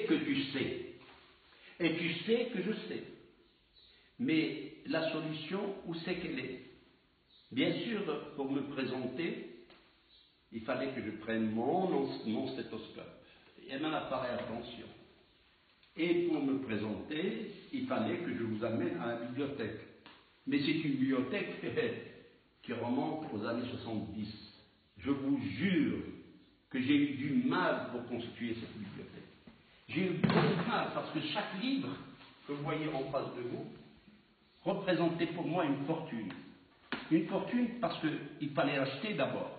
sais que tu sais. Et tu sais que je sais. Mais la solution, où c'est qu'elle est? Bien sûr, pour me présenter, il fallait que je prenne mon stéthoscope et mon appareil attention. Et pour me présenter, il fallait que je vous amène à la bibliothèque. Mais c'est une bibliothèque qui remonte aux années 70. Je vous jure que j'ai eu du mal pour constituer cette bibliothèque. J'ai eu beaucoup de mal parce que chaque livre que vous voyez en face de vous représentait pour moi une fortune. Une fortune parce qu'il fallait acheter d'abord.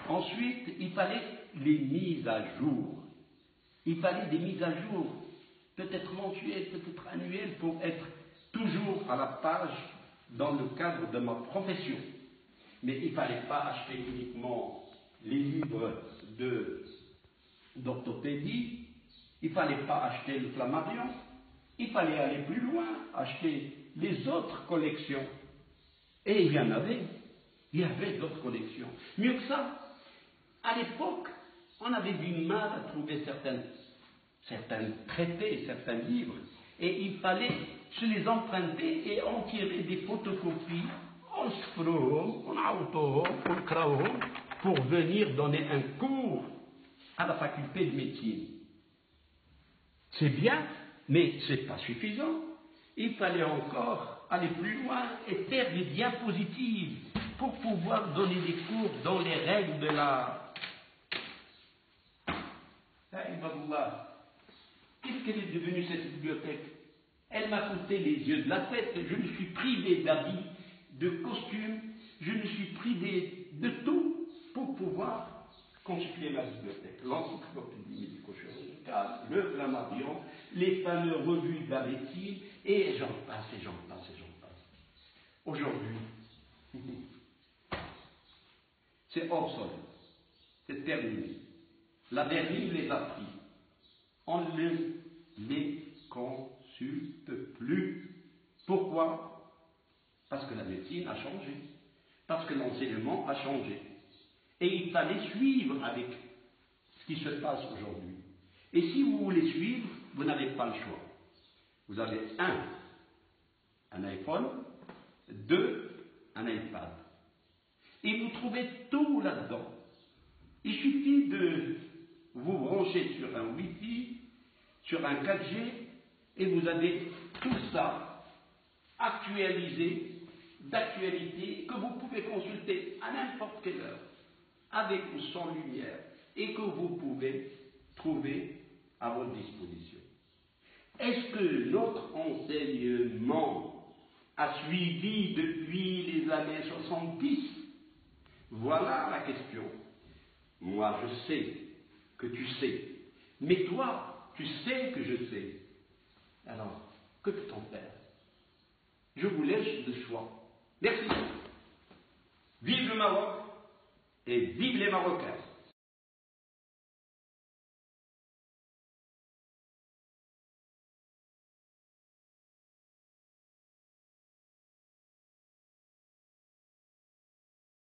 Ensuite, il fallait les mises à jour. Il fallait des mises à jour, peut-être mensuelles, peut-être annuelles, pour être toujours à la page dans le cadre de ma profession. Mais il ne fallait pas acheter uniquement les livres d'orthopédie, il ne fallait pas acheter le Flammarion, il fallait aller plus loin, acheter les autres collections. Et il y avait d'autres collections. Mieux que ça, à l'époque, on avait du mal à trouver certains traités, certains livres, et il fallait se les emprunter et en tirer des photocopies, pour venir donner un cours à la faculté de médecine. C'est bien, mais ce n'est pas suffisant. Il fallait encore aller plus loin et faire des diapositives pour pouvoir donner des cours dans les règles de la... Qu'est-ce qu'elle est devenue cette bibliothèque? Elle m'a coûté les yeux de la tête. Je me suis privé d'habits, de costumes, je me suis privé de tout pour pouvoir constituer ma bibliothèque. L'encyclopédie médico-chirurgicale, le Flammarion, les fameux revues de la médecine, et j'en passe, et j'en passe, et j'en passe. Aujourd'hui, c'est obsolète, c'est terminé. La dérive les a pris. On ne les consulte plus. Pourquoi? Parce que la médecine a changé, parce que l'enseignement a changé. Et il fallait suivre avec ce qui se passe aujourd'hui. Et si vous voulez suivre, vous n'avez pas le choix. Vous avez un iPhone, 2, un iPad. Et vous trouvez tout là-dedans. Il suffit de vous brancher sur un Wi-Fi, sur un 4G, et vous avez tout ça actualisé, d'actualité, que vous pouvez consulter à n'importe quelle heure, avec ou sans lumière, et que vous pouvez trouver à votre disposition. Est-ce que notre enseignement a suivi depuis les années 70? Voilà la question. Moi, je sais que tu sais, mais toi, tu sais que je sais. Alors, que peut-on faire? Je vous laisse le choix. Merci. Vive le Maroc et vive les Marocains.